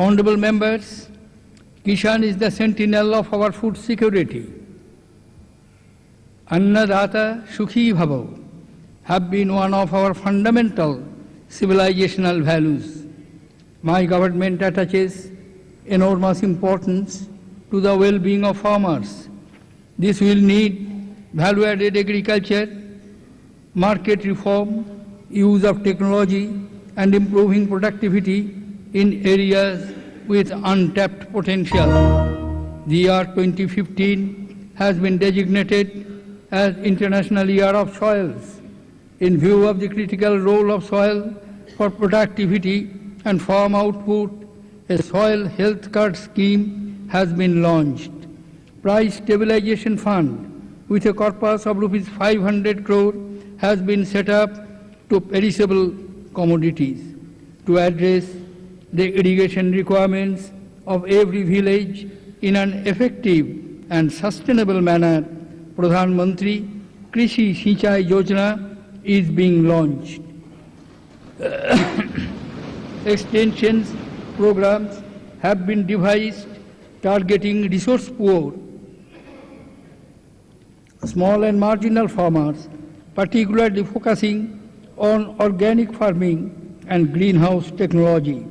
Honorable members, Kishan is the sentinel of our food security. Annadata Sukhi Bhavo have been one of our fundamental civilizational values. My government attaches enormous importance to the well-being of farmers. This will need value-added agriculture, market reform, use of technology, and improving productivity in areas with untapped potential. The year 2015 has been designated as International Year of Soils. In view of the critical role of soil for productivity and farm output, a soil health card scheme has been launched. Price Stabilization Fund with a corpus of Rs 500 crore has been set up to perishable commodities to address the irrigation requirements of every village in an effective and sustainable manner. Pradhan Mantri Krishi Sinchai Yojana is being launched. Extensions programs have been devised targeting resource poor, small and marginal farmers, particularly focusing on organic farming and greenhouse technology.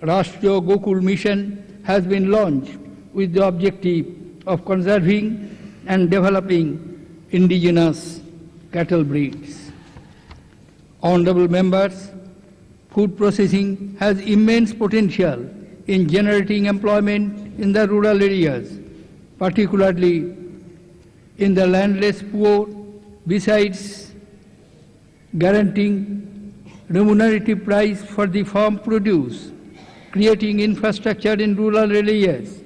Rashtriya Gokul Mission has been launched with the objective of conserving and developing indigenous cattle breeds. Honorable members, food processing has immense potential in generating employment in the rural areas, particularly in the landless poor. Besides guaranteeing remunerative price for the farm produce, creating infrastructure in rural areas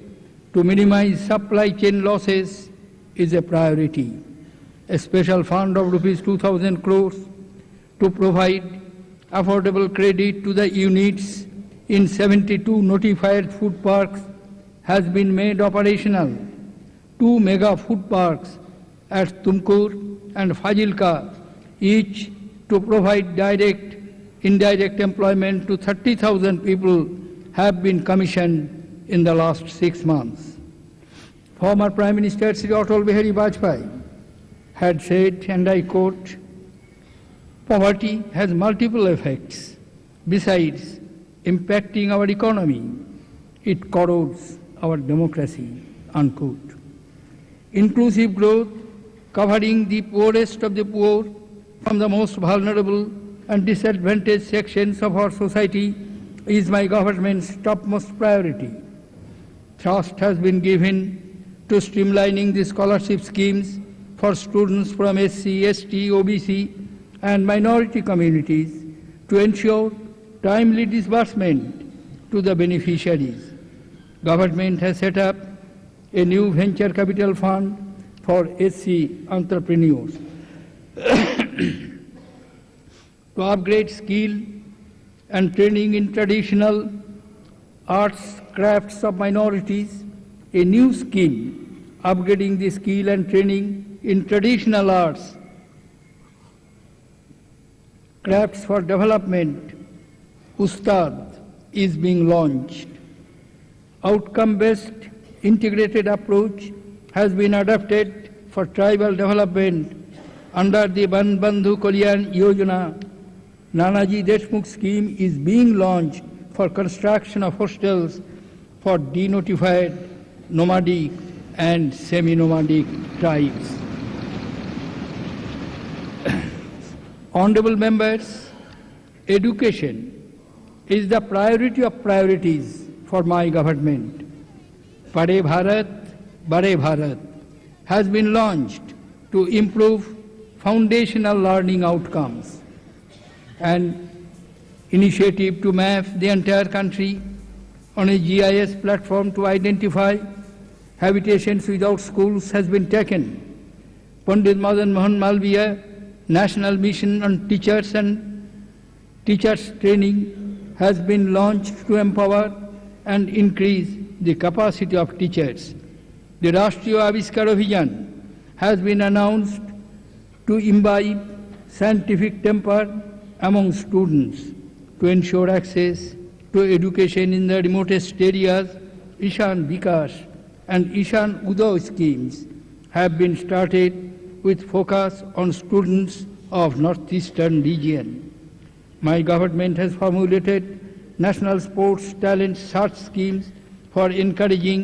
to minimize supply chain losses is a priority. A special fund of Rs 2,000 crores to provide affordable credit to the units in 72 notified food parks has been made operational. 2 mega food parks at Tumkur and Fazilka, each to provide direct, indirect employment to 30,000 people, have been commissioned in the last 6 months. Former Prime Minister Sri Atal Bihari Vajpayee had said, and I quote, "Poverty has multiple effects. Besides impacting our economy, it corrodes our democracy," unquote. Inclusive growth, covering the poorest of the poor from the most vulnerable and disadvantaged sections of our society, is my government's topmost priority. Thrust has been given to streamlining the scholarship schemes for students from SC, ST, OBC and minority communities to ensure timely disbursement to the beneficiaries. Government has set up a new venture capital fund for SC entrepreneurs. To upgrade skill and training in traditional arts, crafts of minorities, a new scheme upgrading the skill and training in traditional arts, crafts for development, Ustad, is being launched. Outcome-based integrated approach has been adopted for tribal development under the Ban Bandhu Kalyan Yojana. Nanaji Deshmukh scheme is being launched for construction of hostels for denotified, nomadic and semi-nomadic tribes. Honorable members, education is the priority of priorities for my government. Padhe Bharat, Bade Bharat has been launched to improve foundational learning outcomes. An initiative to map the entire country on a GIS platform to identify habitations without schools has been taken. Pandit Madan Mohan Malviya National Mission on Teachers and Teachers Training has been launched to empower and increase the capacity of teachers. The Rashtriya Aviskar Abhiyan has been announced to imbibe scientific temper among students to ensure access to education in the remotest areas, Ishan Vikas and Ishan Uday schemes have been started with focus on students of northeastern region. My government has formulated national sports talent search schemes for encouraging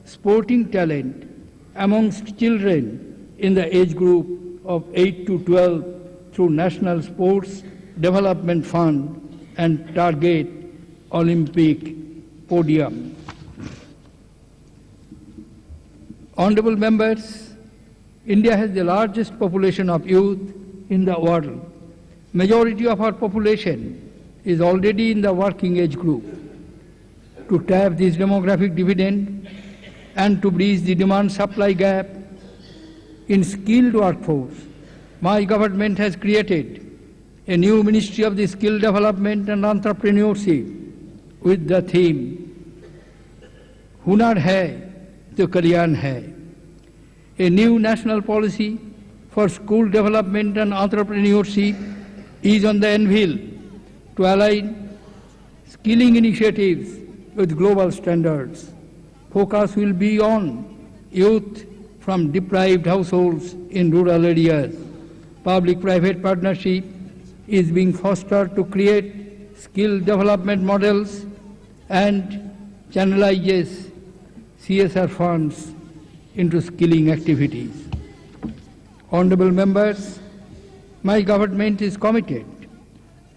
sporting talent amongst children in the age group of 8 to 12 through National Sports Development Fund and target Olympic podium. Honorable members, India has the largest population of youth in the world. Majority of our population is already in the working age group. To tap this demographic dividend and to bridge the demand-supply gap in skilled workforce, my government has created a new Ministry of the Skill Development and Entrepreneurship with the theme, Hunar Hai to Kalyan Hai. A new national policy for school development and entrepreneurship is on the anvil to align skilling initiatives with global standards. Focus will be on youth from deprived households in rural areas. Public-private partnership is being fostered to create skill development models and channelizes CSR funds into skilling activities. Honorable members, my government is committed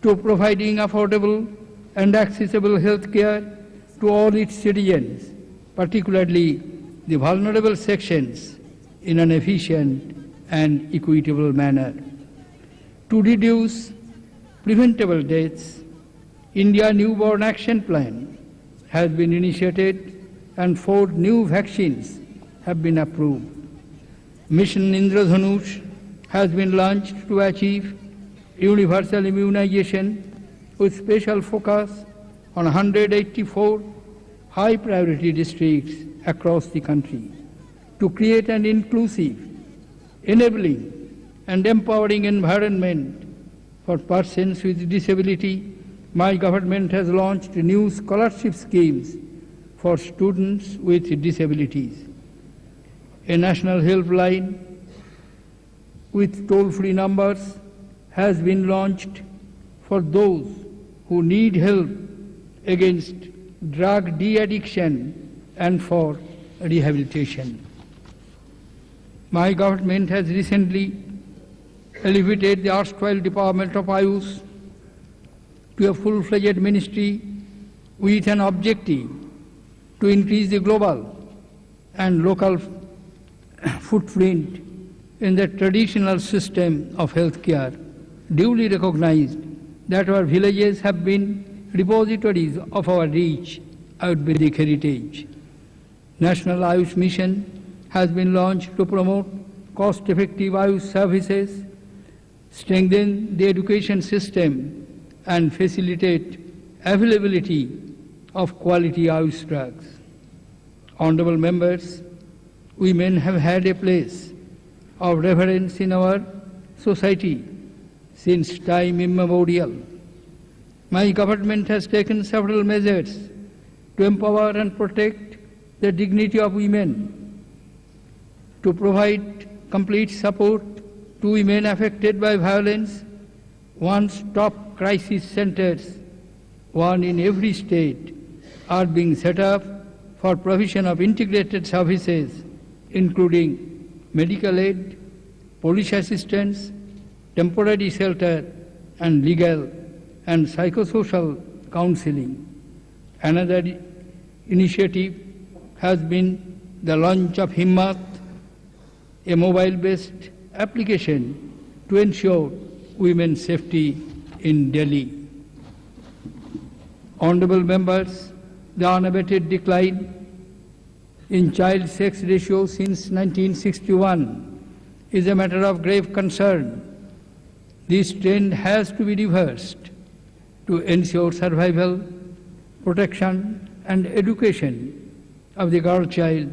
to providing affordable and accessible health care to all its citizens, particularly the vulnerable sections, in an efficient and equitable manner. To reduce preventable deaths, India Newborn Action Plan has been initiated and 4 new vaccines have been approved. Mission Indradhanush has been launched to achieve universal immunization with special focus on 184 high-priority districts across the country. To create an inclusive, enabling and empowering environment for persons with disability, my government has launched new scholarship schemes for students with disabilities. A national helpline with toll-free numbers has been launched for those who need help against drug de-addiction and for rehabilitation. My government has recently elevated the erstwhile Department of Ayush to a full-fledged ministry with an objective to increase the global and local footprint in the traditional system of healthcare, duly recognized that our villages have been repositories of our rich Ayurvedic heritage. National Ayush Mission has been launched to promote cost-effective Ayush services, strengthen the education system, and facilitate availability of quality Ayush drugs. Honorable members, women have had a place of reverence in our society since time immemorial. My government has taken several measures to empower and protect the dignity of women, to provide complete support to women affected by violence. One-stop crisis centers, one in every state, are being set up for provision of integrated services, including medical aid, police assistance, temporary shelter, and legal and psychosocial counseling. Another initiative has been the launch of Himmat, a mobile-based application to ensure women's safety in Delhi. Honorable members, the unabated decline in child sex ratio since 1961 is a matter of grave concern. This trend has to be reversed to ensure survival, protection, and education of the girl child.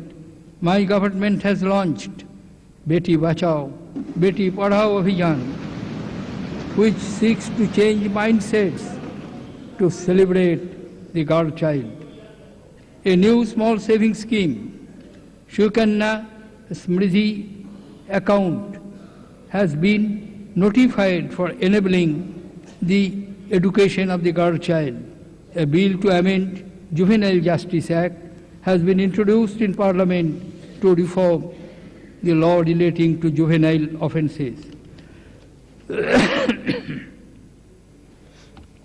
My government has launched Beti Bachao, Beti Padhao Abhiyan, which seeks to change mindsets to celebrate the girl child. A new small savings scheme, Shukanna Smriddhi account, has been notified for enabling the education of the girl child. A bill to amend Juvenile Justice Act has been introduced in Parliament to reform the law relating to juvenile offences.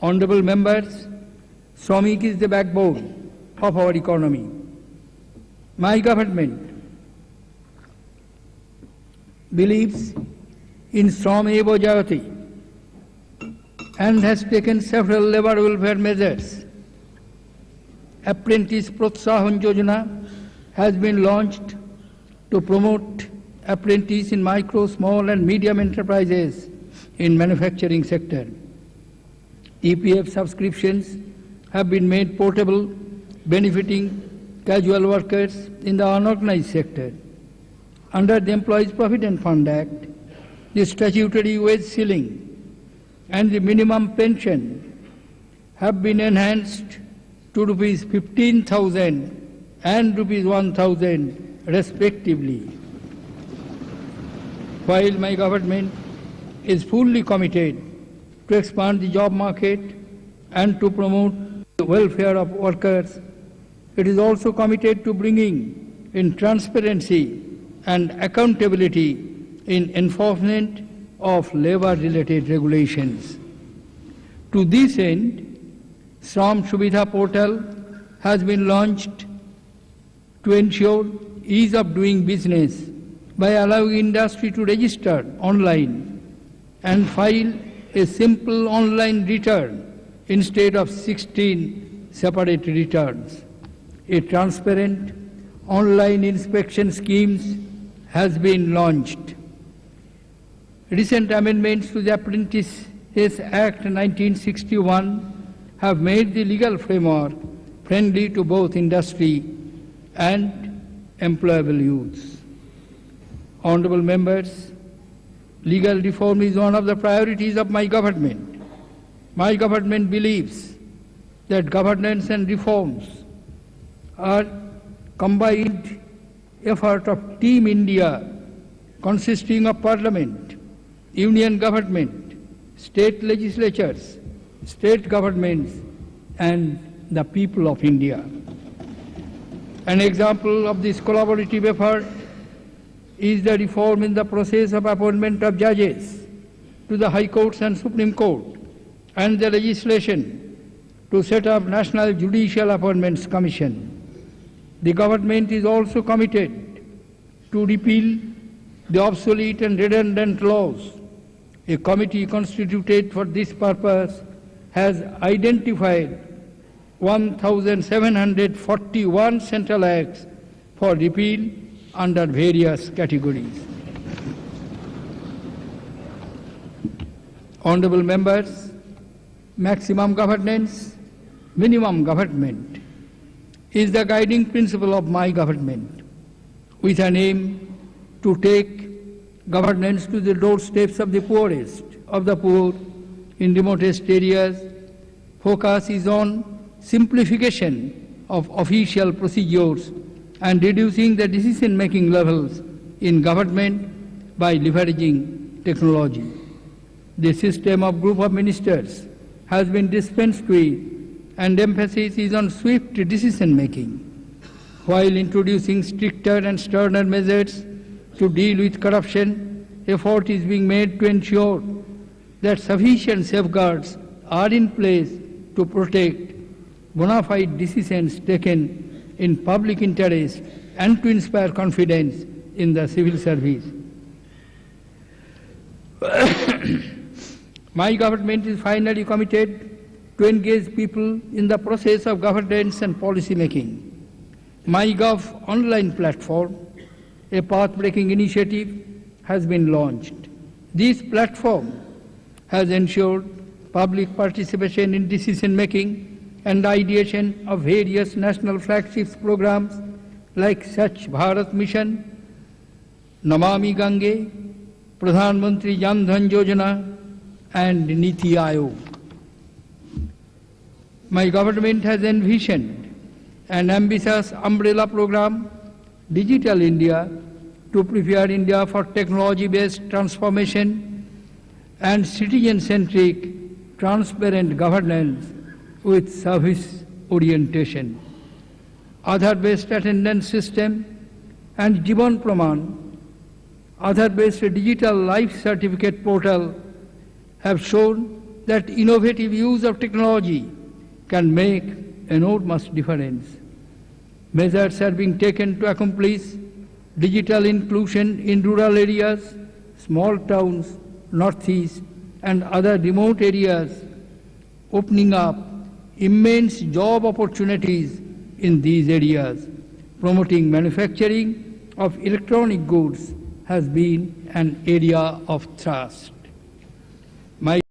Honourable members, Shramik is the backbone of our economy. My government believes in Shram Eva Jayate and has taken several labour welfare measures. Apprentice Protsahan Yojana has been launched to promote apprentices in micro, small and medium enterprises in manufacturing sector. EPF subscriptions have been made portable, benefiting casual workers in the unorganized sector. Under the Employees Provident Fund Act, the statutory wage ceiling and the minimum pension have been enhanced to rupees 15,000 and rupees 1,000 respectively. While my government is fully committed to expand the job market and to promote the welfare of workers, it is also committed to bringing in transparency and accountability in enforcement of labour-related regulations. To this end, Shram Subidha portal has been launched to ensure ease of doing business by allowing industry to register online and file a simple online return instead of 16 separate returns. A transparent online inspection scheme has been launched. Recent amendments to the Apprentices Act 1961 have made the legal framework friendly to both industry and employable youths. Honourable members, legal reform is one of the priorities of my government. My government believes that governance and reforms are combined effort of Team India consisting of Parliament, Union government, state legislatures, state governments and the people of India. An example of this collaborative effort is the reform in the process of appointment of judges to the High Courts and Supreme Court and the legislation to set up National Judicial Appointments Commission. The government is also committed to repeal the obsolete and redundant laws. A committee constituted for this purpose has identified 1,741 central acts for repeal under various categories. Honourable members, maximum governance, minimum government is the guiding principle of my government, with an aim to take governance to the doorsteps of the poorest of the poor in remotest areas. Focus is on simplification of official procedures and reducing the decision-making levels in government by leveraging technology. The system of group of ministers has been dispensed with and emphasis is on swift decision-making, while introducing stricter and sterner measures to deal with corruption. Effort is being made to ensure that sufficient safeguards are in place to protect bona fide decisions taken in public interest and to inspire confidence in the civil service. My government is finally committed to engage people in the process of governance and policy making. MyGov online platform, a path-breaking initiative, has been launched. This platform has ensured public participation in decision-making and ideation of various national flagships programs like Swachh Bharat Mission, Namami Gange, Pradhan Mantri Jan Dhan Yojana and Niti Aayog. My government has envisioned an ambitious umbrella program, Digital India, to prepare India for technology-based transformation and citizen-centric, transparent governance with service orientation. Aadhaar-based attendance system and Jivan Praman, Aadhaar-based digital life certificate portal have shown that innovative use of technology can make enormous difference. Measures are being taken to accomplish digital inclusion in rural areas, small towns, northeast, and other remote areas, opening up immense job opportunities in these areas. Promoting manufacturing of electronic goods has been an area of thrust. My